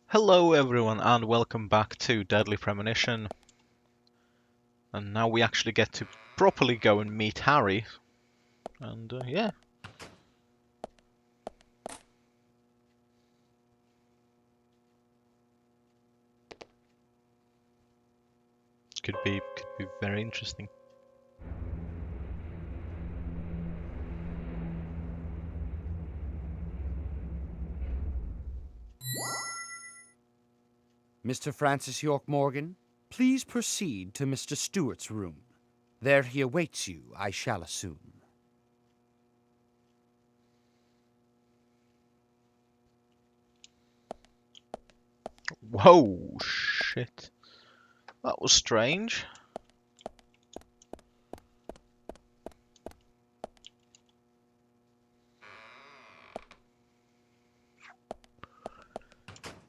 Hello everyone and welcome back to Deadly Premonition. And now we actually get to properly go and meet Harry. And yeah. Could be very interesting. Mr. Francis York Morgan, please proceed to Mr. Stewart's room. There he awaits you, I shall assume. Whoa, shit. That was strange.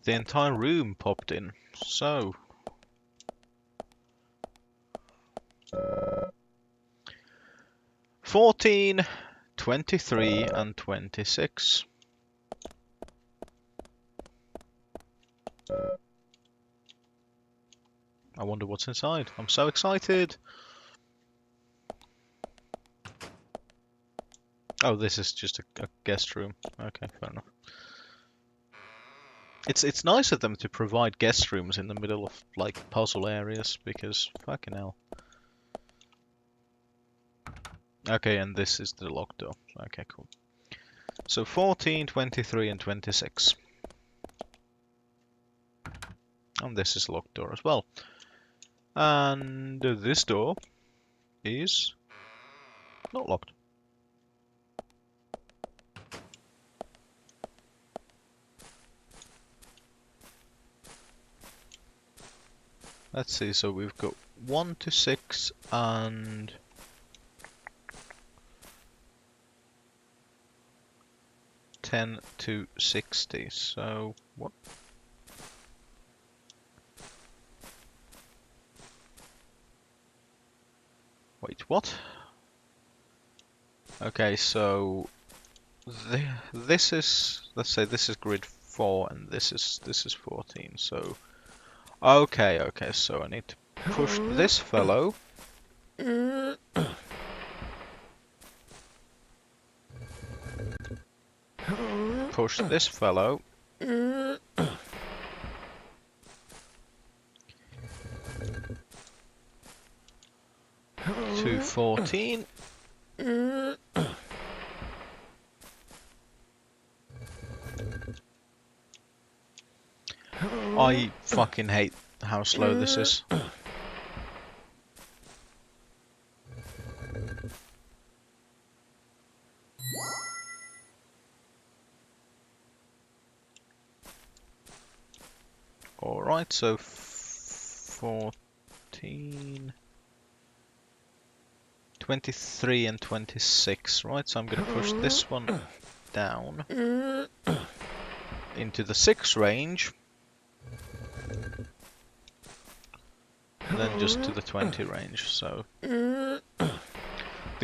The entire room popped in. So. 14, 23 and 26. I wonder what's inside. I'm so excited. Oh, this is just a guest room. Okay, fair enough. It's nice of them to provide guest rooms in the middle of like puzzle areas because fucking hell. Okay, and this is the locked door. Okay, cool. So 14, 23 and 26. And this is locked door as well. And this door is not locked. Let's see, so we've got 1 to 6 and 10 to 60. So what? Wait, what? Okay, so this is, let's say this is grid 4 and this is 14. So okay, so I need to push this fellow. Push this fellow. To 14. I fucking hate how slow this is. Alright, so 14, 23 and 26, right? So I'm gonna push this one down into the 6 range. And then just to the 20 range, so the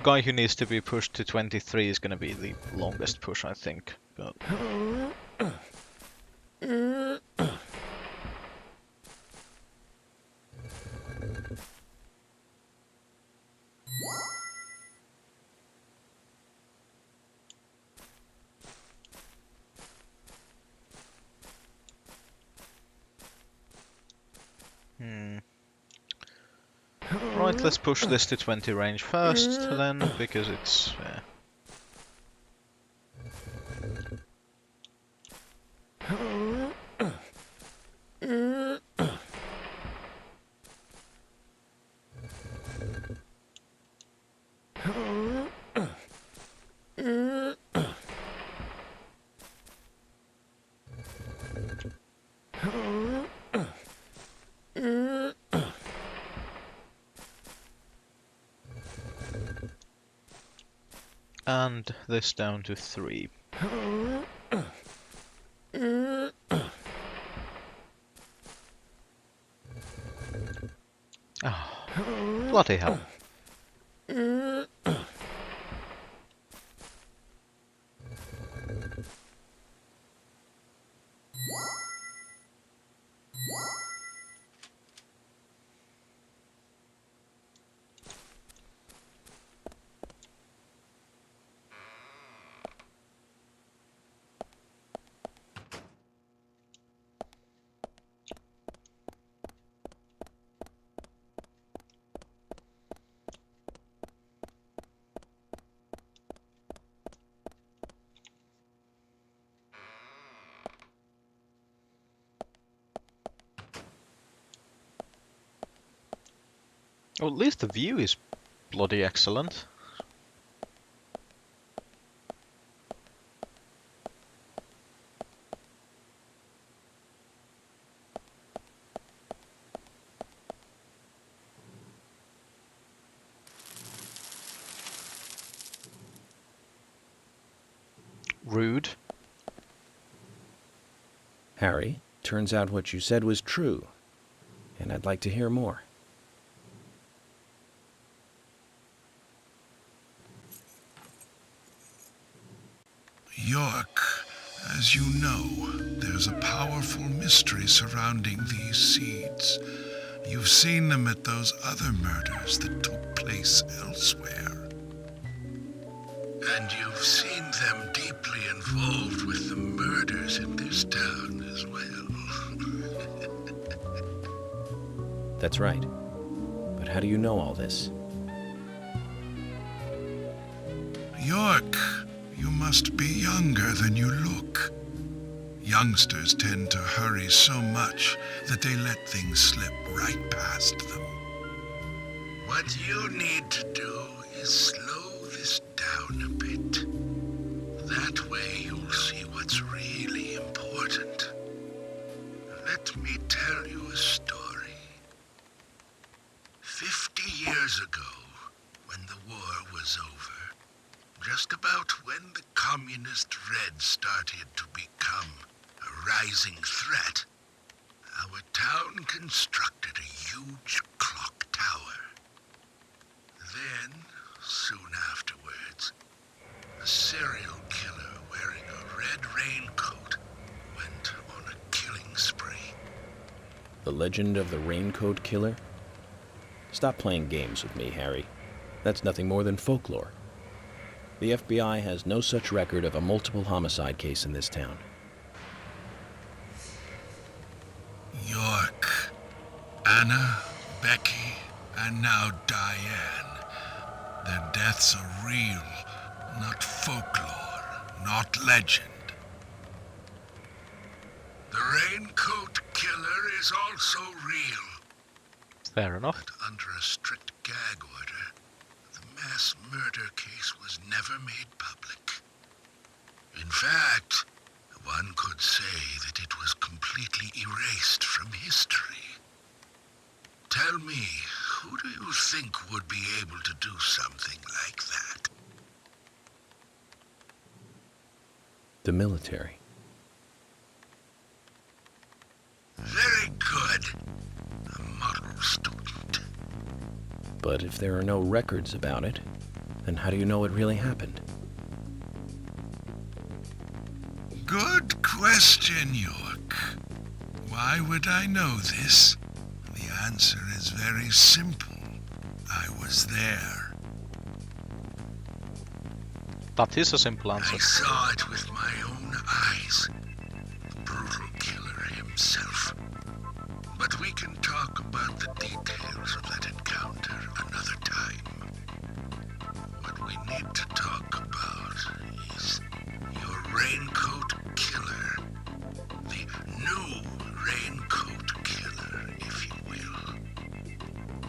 guy who needs to be pushed to 23 is gonna be the longest push, I think. But right, let's push this to 20 range first, then, because it's... and this down to 3. Oh, bloody hell. Well, at least the view is bloody excellent. Rude. Harry, turns out what you said was true, and I'd like to hear more. York, as you know, there's a powerful mystery surrounding these seeds. You've seen them at those other murders that took place elsewhere. And you've seen them deeply involved with the murders in this town as well. That's right. But how do you know all this? York, you must be younger than you look. Youngsters tend to hurry so much that they let things slip right past them. What you need to do is slow this down a bit. That way you'll see what's really important. Let me tell you a story. 50 years ago, when the war was over, just about when the communist Red started to become a rising threat, our town constructed a huge clock tower. Then, soon afterwards, a serial killer wearing a red raincoat went on a killing spree. The legend of the Raincoat Killer? Stop playing games with me, Harry. That's nothing more than folklore. The FBI has no such record of a multiple homicide case in this town. York, Anna, Becky, and now Diane. Their deaths are real, not folklore, not legend. The Raincoat Killer is also real. Fair enough. But under a strict gag order, the mass murder case was never made public. In fact, one could say that it was completely erased from history. Tell me, who do you think would be able to do something like that? The military. Very good. A model student. But if there are no records about it, then how do you know it really happened? Good question, York. Why would I know this? The answer is very simple. I was there. That is a simple answer. I saw it with my own eyes. The brutal killer himself. But we can talk about the details of that encounter another time. What we need to talk about is your Raincoat Killer. The new Raincoat Killer, if you will.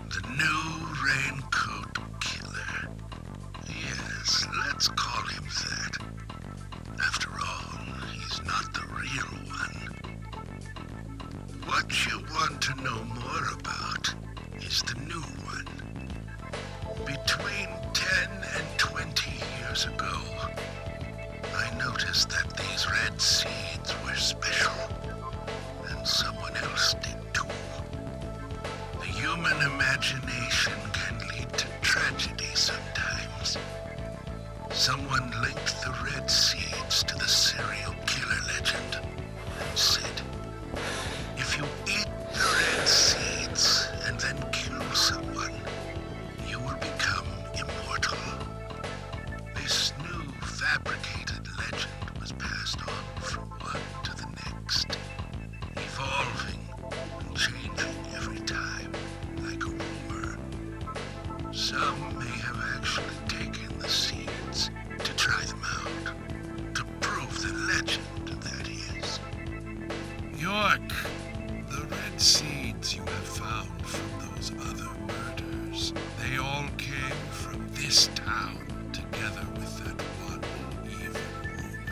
The new Raincoat Killer. Yes, let's call him that. After all, he's not the real one. What you want to know more about is the new one. Between 10 and 20 years ago, I noticed that these red seeds were special, and someone else did too. The human imagination can lead to tragedy sometimes. Someone linked the red seeds to the serial killer legend and said, if you eat the red seeds and then kill someone, you will become immortal. This new fabricated legend was passed on from one to the next, evolving and changing every time, like a rumor. Some may have actually taken the seeds to try them out, to prove the legend, that is. York, the red seeds evidence you have found from those other murders, they all came from this town, together with that one evil rumor.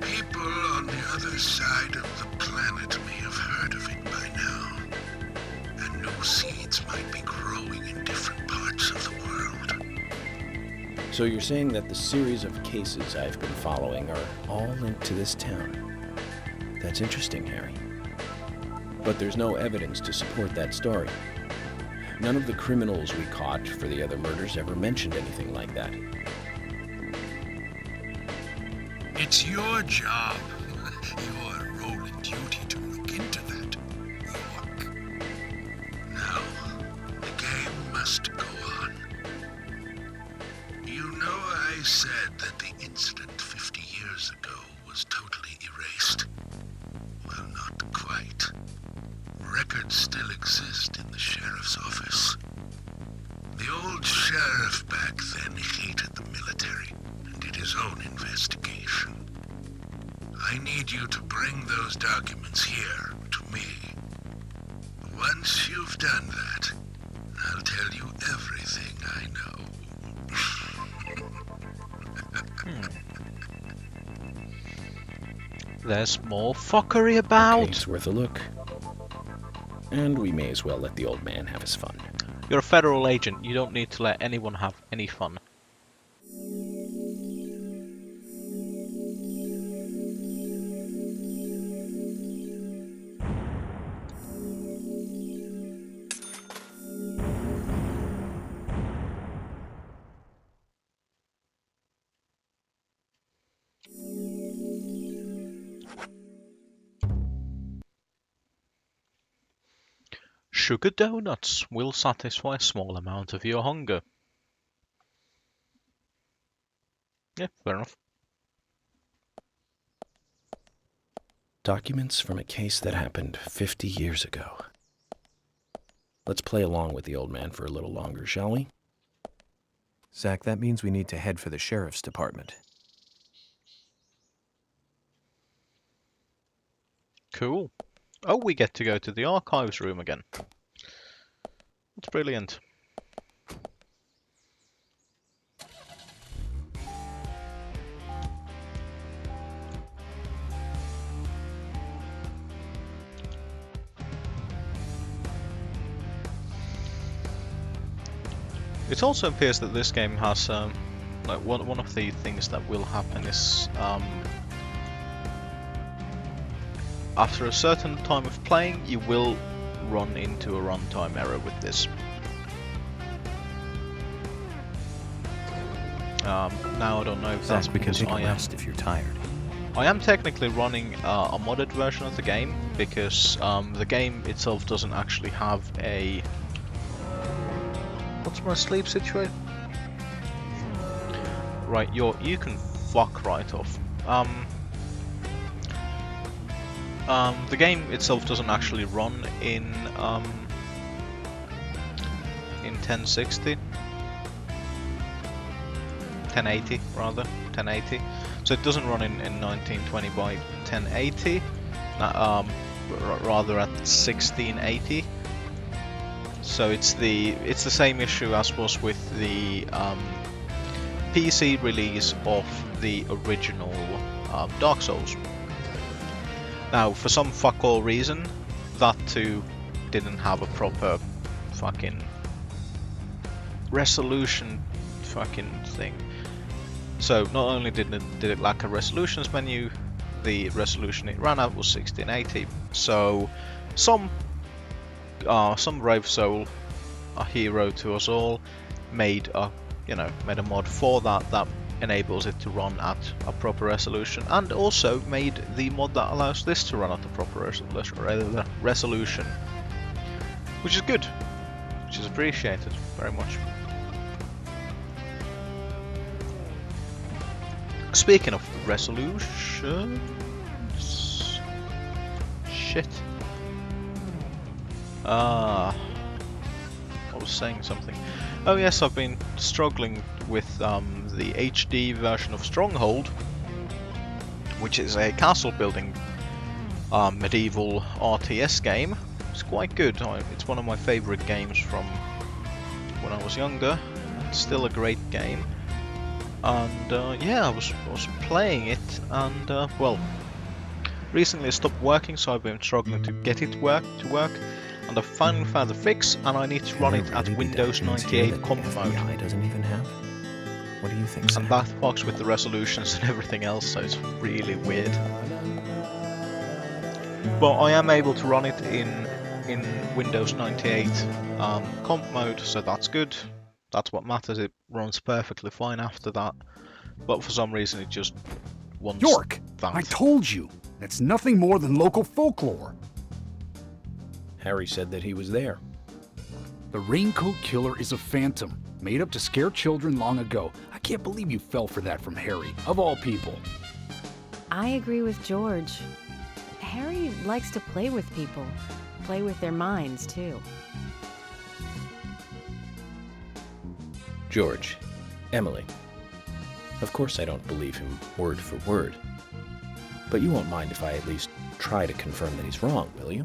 People on the other side of the planet may have heard of it by now, and new seeds might be growing in different parts of the world. So you're saying that the series of cases I've been following are all linked to this town? That's interesting, Harry. But there's no evidence to support that story. None of the criminals we caught for the other murders ever mentioned anything like that. It's your job, your role and duty to look into that, York. Now, the game must go on. You know I said that the incident 50 years ago was totally erased? Well, not quite. Records still exist in the sheriff's office. The old sheriff back then hated the military and did his own investigation. I need you to bring those documents here to me. Once you've done that, I'll tell you everything I know. There's more fuckery about. Okay, it's worth a look. And we may as well let the old man have his fun. You're a federal agent. You don't need to let anyone have any fun. Sugar donuts will satisfy a small amount of your hunger. Yeah, fair enough. Documents from a case that happened 50 years ago. Let's play along with the old man for a little longer, shall we? Zach, that means we need to head for the sheriff's department. Cool. Oh, we get to go to the archives room again. That's brilliant. It also appears that this game has like one of the things that will happen is after a certain time of playing, you will run into a runtime error with this. Now I don't know if that's Zach, we can because take a I am. rest if you're tired. I am technically running a modded version of the game because the game itself doesn't actually have a. What's my sleep situation? Right, you can fuck right off. The game itself doesn't actually run in 1060, 1080 rather, 1080. So it doesn't run in 1920 by 1080, rather at 1680. So it's the same issue as was with the PC release of the original Dark Souls. Now, for some fuck all reason, that too didn't have a proper fucking resolution fucking thing. So not only did it lack a resolutions menu, the resolution it ran at was 1680. So some brave soul, a hero to us all, made a mod for that enables it to run at a proper resolution, and also made the mod that allows this to run at the proper resolution, which is good, which is appreciated very much. Speaking of resolutions, shit. I was saying something. Oh yes, I've been struggling with the HD version of Stronghold, which is a castle building medieval RTS game it's quite good. It's one of my favorite games from when I was younger. It's still a great game. And yeah, I was playing it, and well, recently it stopped working, so I've been struggling to get it to work. And I finally found the fix, and I need to run it at Windows 98 comp mode. FBI doesn't even have. What do you think, Zach? And that fucks with the resolutions and everything else, so it's really weird. But I am able to run it in Windows 98 comp mode, so that's good. That's what matters. It runs perfectly fine after that. But for some reason, it just wants York! that. I told you! That's nothing more than local folklore. Harry said that he was there. The Raincoat Killer is a phantom, made up to scare children long ago. I can't believe you fell for that from Harry, of all people. I agree with George. Harry likes to play with people. Play with their minds, too. George, Emily. Of course I don't believe him word for word. But you won't mind if I at least try to confirm that he's wrong, will you?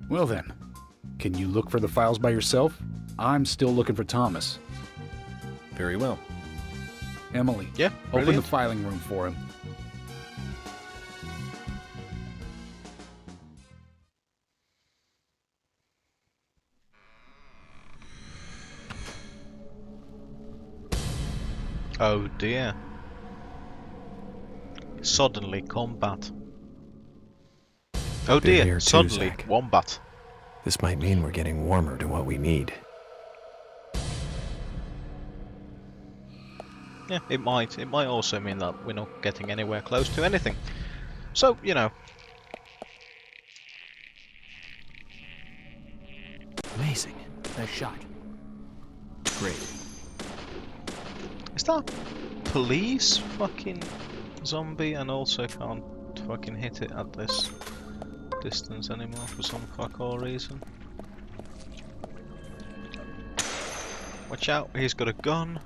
Well then, can you look for the files by yourself? I'm still looking for Thomas. Very well. Emily, Yeah, open the brilliant. filing room for him. Oh dear. Suddenly combat. Oh Been dear, here too, suddenly Zach. wombat. This might mean we're getting warmer to what we need. Yeah, it might. It might also mean that we're not getting anywhere close to anything. So, you know. Amazing. Nice shot. Great. Is that police fucking zombie and also can't fucking hit it at this distance anymore for some fuck all reason? Watch out, he's got a gun.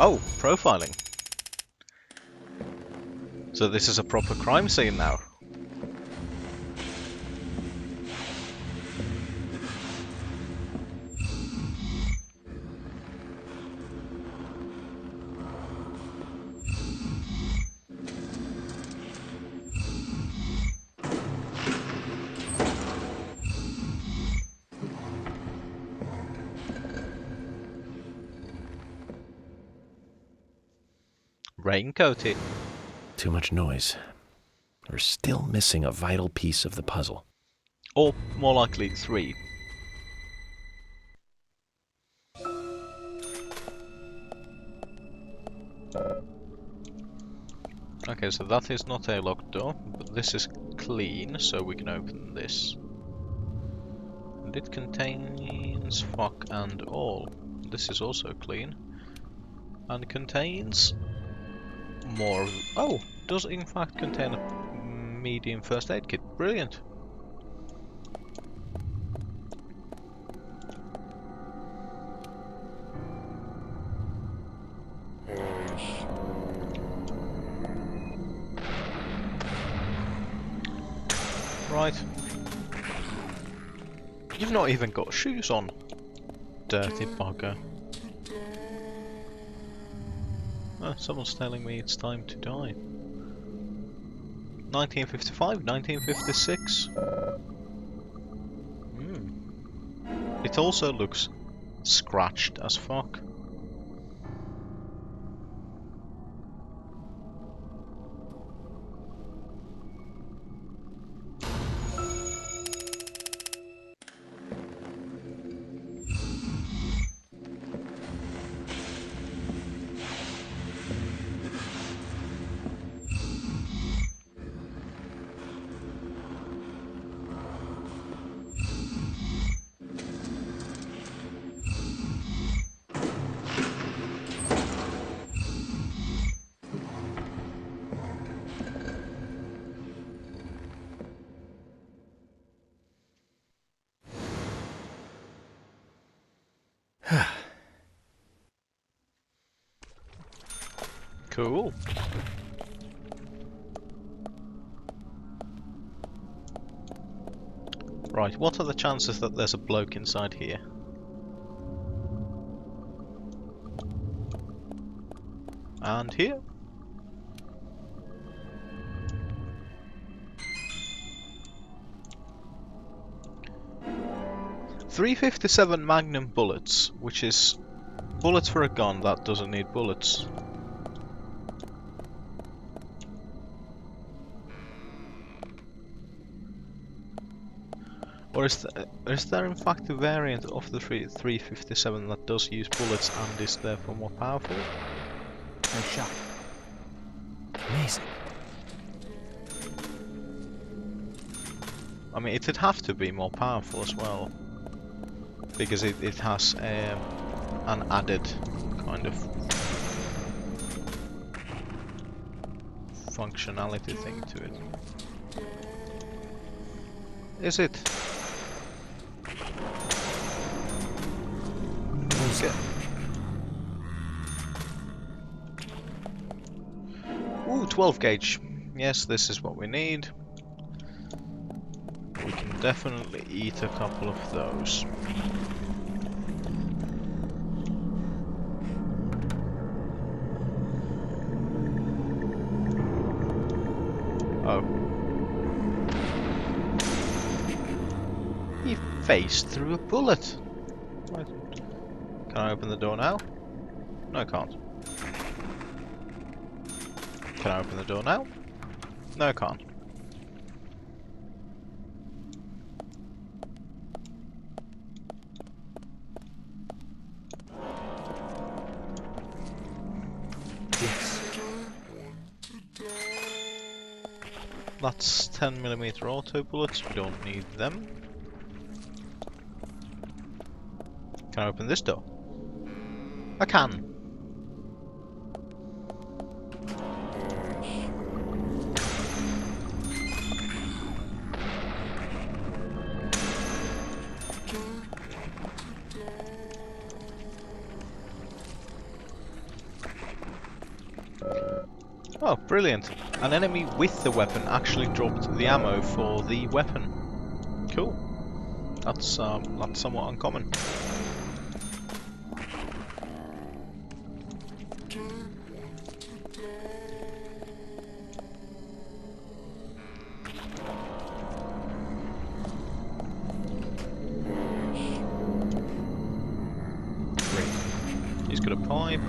Oh, profiling. So this is a proper crime scene now. Raincoated. Too much noise. We're still missing a vital piece of the puzzle. Or more likely 3. Okay, so that is not a locked door, but this is clean, so we can open this. And it contains fuck and all. This is also clean. And contains more. Oh, does in fact contain a medium first aid kit. Brilliant. Right. You've not even got shoes on. Dirty bugger. Oh, someone's telling me it's time to die. 1955, 1956. It also looks scratched as fuck. Cool. Right, what are the chances that there's a bloke inside here? And here? .357 Magnum bullets, which is bullets for a gun that doesn't need bullets. Or is there in fact a variant of the 357 that does use bullets and is therefore more powerful? Nice shot. Amazing. I mean, it'd have to be more powerful as well, because it has an added kind of functionality thing to it. Is it? Okay. Ooh, 12 gauge. Yes, this is what we need. We can definitely eat a couple of those. Oh. He phased through a bullet. Right. Can I open the door now? No, I can't. Can I open the door now? No, I can't. That's 10mm auto bullets, we don't need them. Can I open this door? I can. Oh, brilliant. An enemy with the weapon actually dropped the ammo for the weapon. Cool. That's somewhat uncommon. Great. He's got a pipe.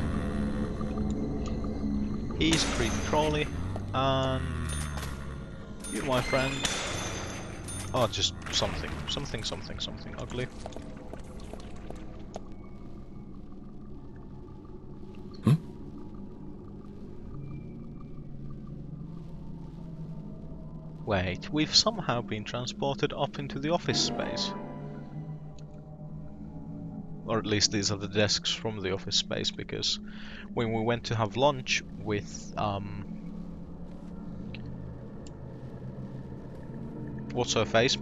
He's a creepy crawly, and you, my friend, are just something ugly. Hmm? Wait, we've somehow been transported up into the office space. Or at least these are the desks from the office space, because when we went to have lunch with what's her face,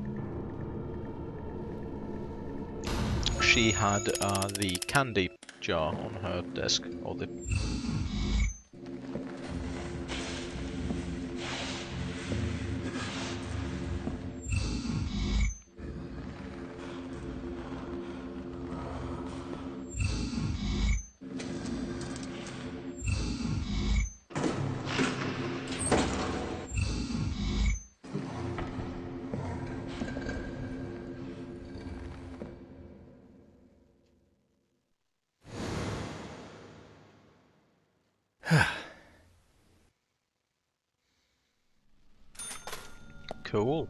she had the candy jar on her desk, or the cool.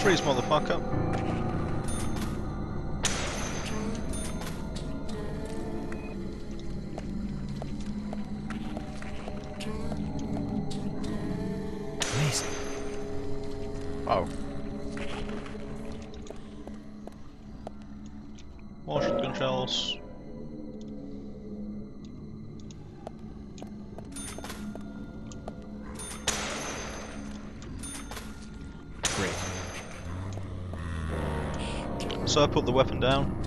Freeze, motherfucker. Amazing. Oh. More shotgun shells. Great. So I put the weapon down.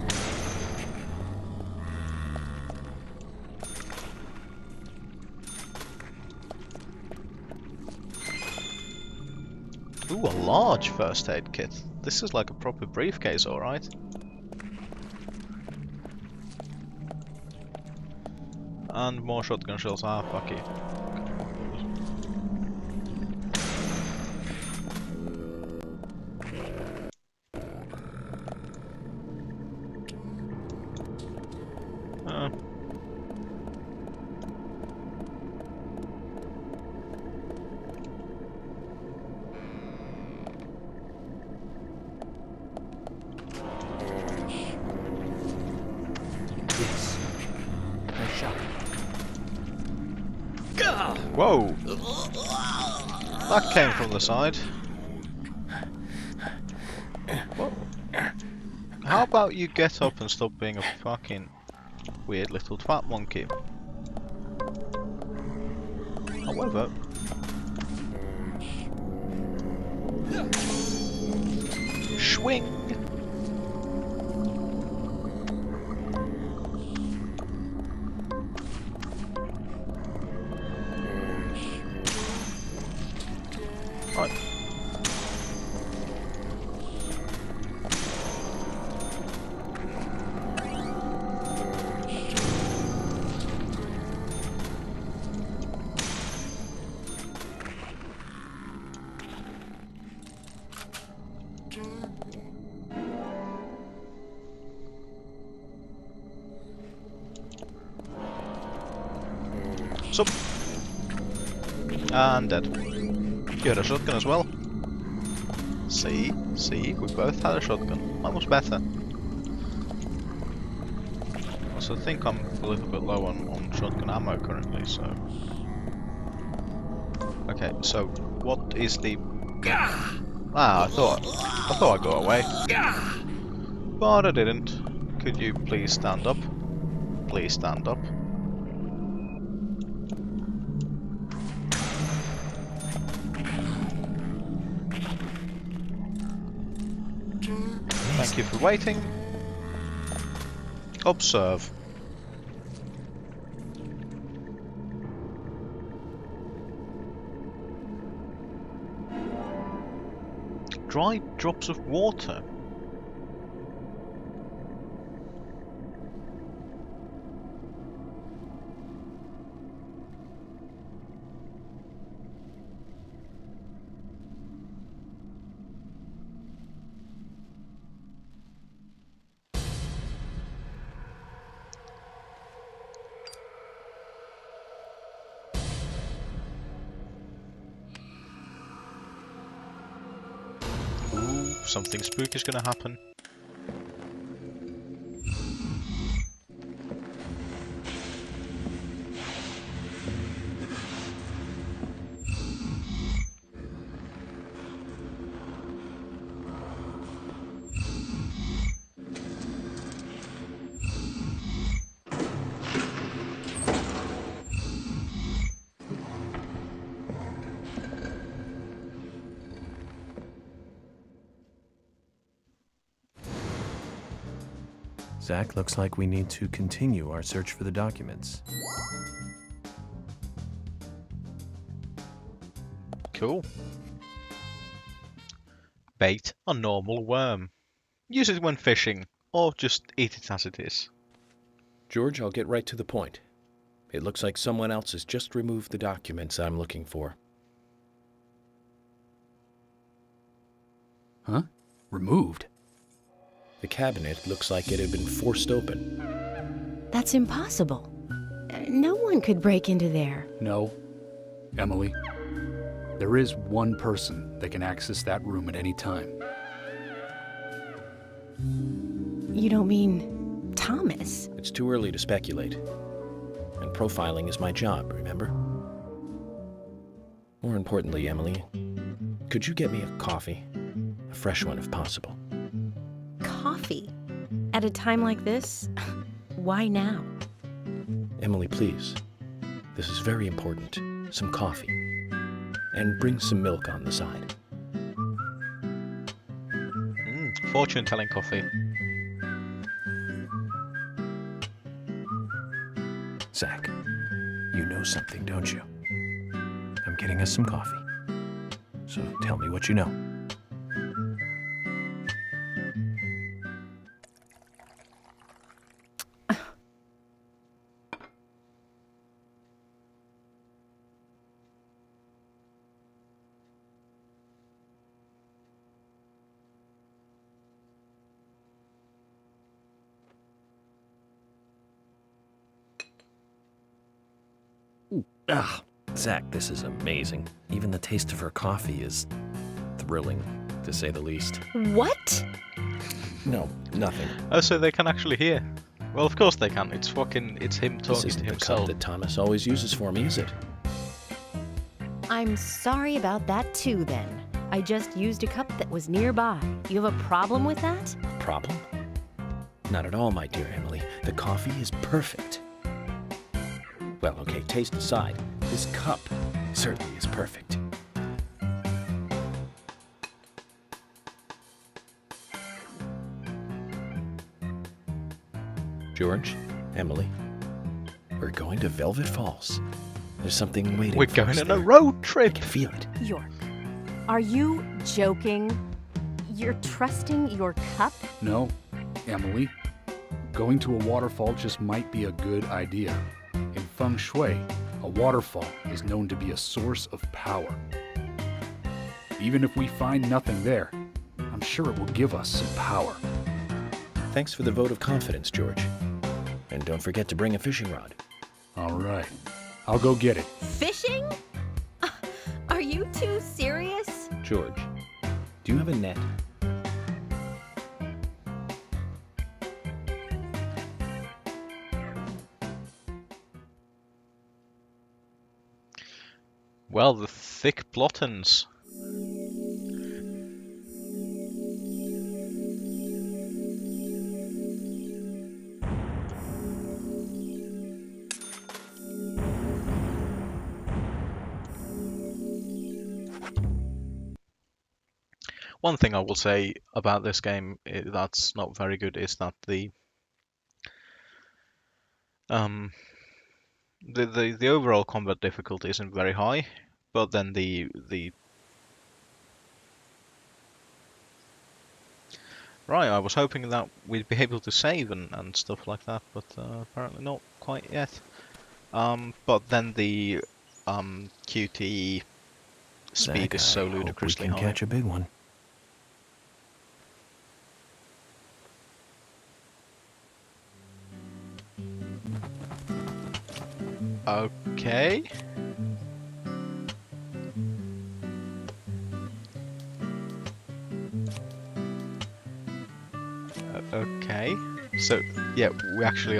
Ooh, a large first aid kit. This is like a proper briefcase, alright. And more shotgun shells. Ah, fuck it. Yes. Nice shot. Whoa! That came from the side. What? How about you get up and stop being a fucking weird little twat monkey? However... Swing! Right. Sup? And dead. You had a shotgun as well. See? See? We both had a shotgun. That was better. Also, I think I'm a little bit low on shotgun ammo currently, so... Okay, so what is the... Ah, I thought I got away. But I didn't. Could you please stand up? Please stand up. Thank you for waiting. Observe. Dry drops of water. Something spooky is gonna happen. Zach, looks like we need to continue our search for the documents. Cool. Bait a normal worm. Use it when fishing, or just eat it as it is. George, I'll get right to the point. It looks like someone else has just removed the documents I'm looking for. Huh? Removed? The cabinet looks like it had been forced open. That's impossible. No one could break into there. No. Emily, there is one person that can access that room at any time. You don't mean Thomas? It's too early to speculate. And profiling is my job, remember? More importantly, Emily, Could you get me a coffee? A fresh one if possible. Coffee? At a time like this? Why now? Emily, please. This is very important. Some coffee. And bring some milk on the side. Fortune-telling coffee. Zach, you know something, don't you? I'm getting us some coffee. So tell me what you know. Ah, Zach, this is amazing. Even the taste of her coffee is thrilling, to say the least. What? No, nothing. Oh, so they can actually hear. Well, of course they can. It's him This talking isn't to the cup himself. that Thomas always uses for me, is it? I'm sorry about that too, then. I just used a cup that was nearby. You have a problem with that? Problem? Not at all, my dear Emily. The coffee is perfect. Well, okay, taste aside, this cup certainly is perfect. George, Emily, we're going to Velvet Falls. There's something waiting We're for going us on a there. road I trip. can feel it. York, are you joking? You're trusting your cup? No, Emily. Going to a waterfall just might be a good idea. In feng shui, a waterfall is known to be a source of power. Even if we find nothing there, I'm sure it will give us some power. Thanks for the vote of confidence, George. And don't forget to bring a fishing rod. All right, I'll go get it. Fishing? Are you too serious? George, do you have a net? Well, the thick plottins. One thing I will say about this game that's not very good is that the overall combat difficulty isn't very high, but then the right, I was hoping that we'd be able to save and stuff like that, but apparently not quite yet. But then the QTE speed is so ludicrously we can high. catch a big one. Okay. Okay. So yeah, we actually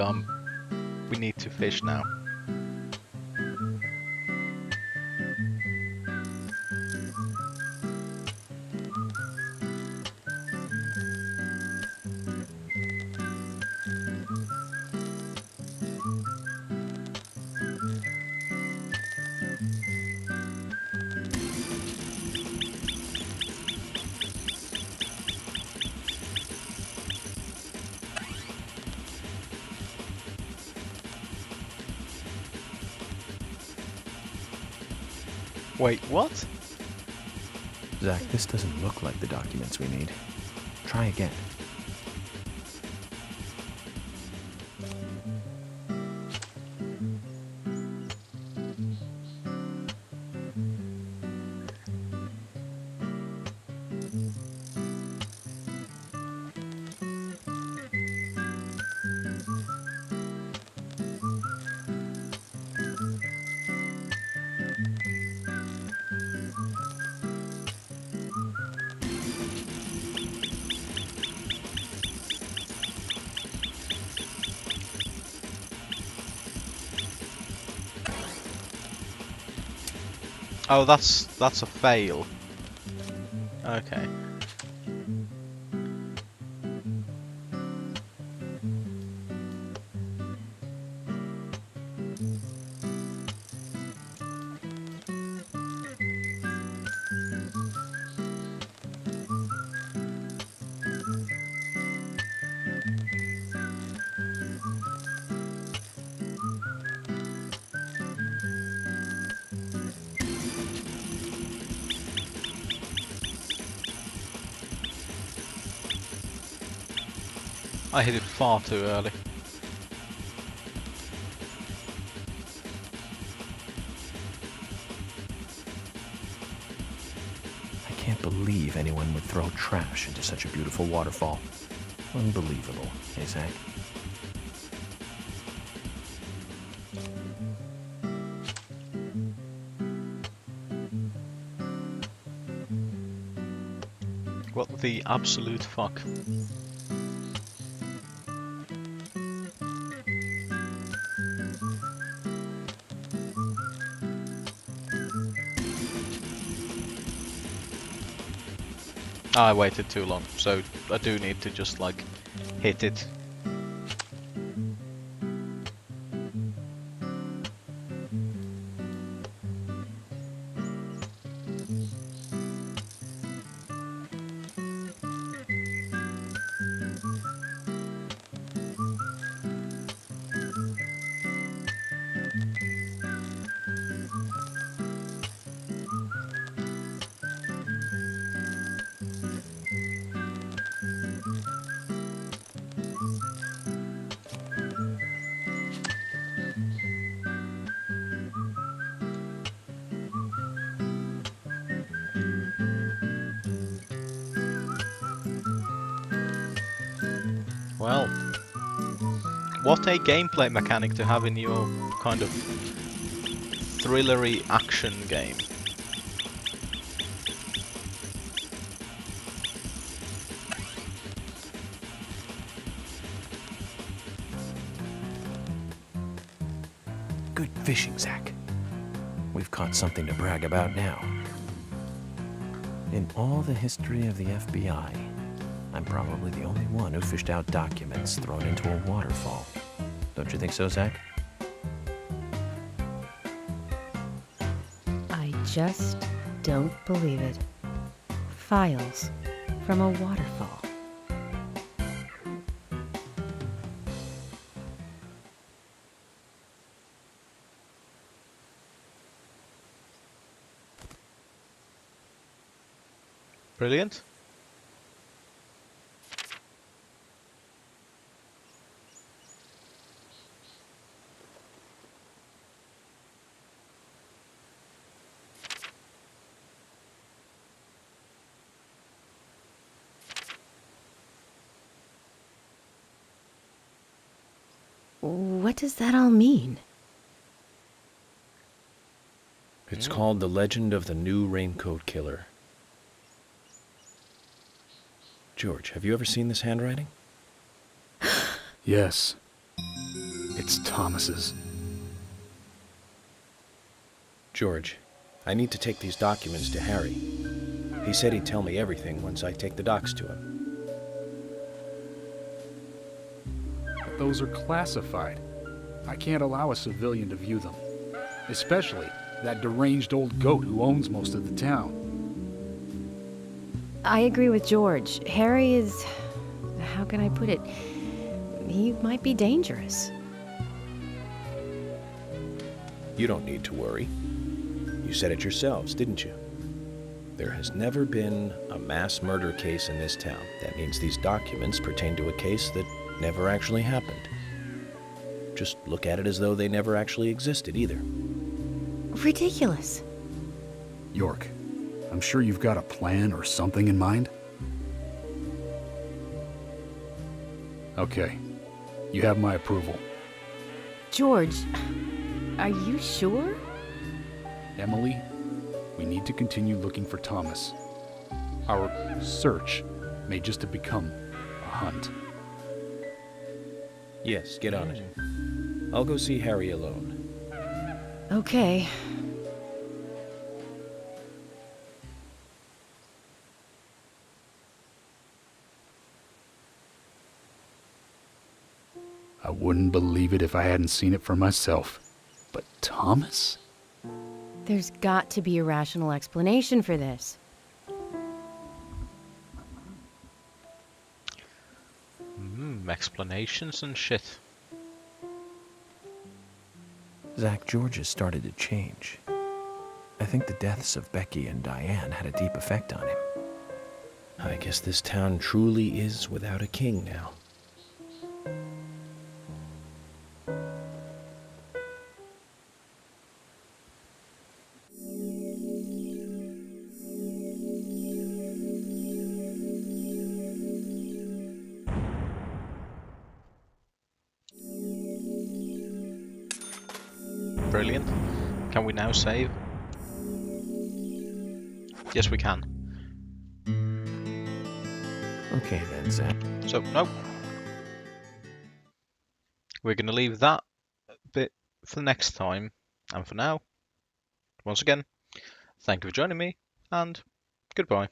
we need to fish now. Wait, what? Zach, this doesn't look like the documents we need. Try again. Oh, that's a fail. Okay. I hit it far too early. I can't believe anyone would throw trash into such a beautiful waterfall. Unbelievable, eh, Zach? What the absolute fuck? I waited too long, so I do need to just like hit it. Well, what a gameplay mechanic to have in your kind of thrillery action game. Good fishing, Zach. We've caught something to brag about now. In all the history of the FBI, I'm probably the only one who fished out documents thrown into a waterfall. Don't you think so, Zach? I just don't believe it. Files from a waterfall. Brilliant. What does that all mean? It's called The Legend of the New Raincoat Killer. George, have you ever seen this handwriting? Yes. It's Thomas's. George, I need to take these documents to Harry. He said he'd tell me everything once I take the docs to him. But those are classified. I can't allow a civilian to view them. Especially that deranged old goat who owns most of the town. I agree with George. Harry is... how can I put it? He might be dangerous. You don't need to worry. You said it yourselves, didn't you? There has never been a mass murder case in this town. That means these documents pertain to a case that never actually happened. Just look at it as though they never actually existed either. Ridiculous. York, I'm sure you've got a plan or something in mind. Okay. You have my approval. George, are you sure? Emily, we need to continue looking for Thomas. Our search may just have become a hunt. Yes, get on it. I'll go see Harry alone. Okay. I wouldn't believe it if I hadn't seen it for myself. But Thomas? There's got to be a rational explanation for this. Explanations and shit. Zach, George has started to change. I think the deaths of Becky and Diane had a deep effect on him. I guess this town truly is without a king now. Brilliant. Can we now save? Yes, we can. Okay then, Zach. So, no. We're going to leave that bit for next time. And for now, once again, thank you for joining me, and goodbye.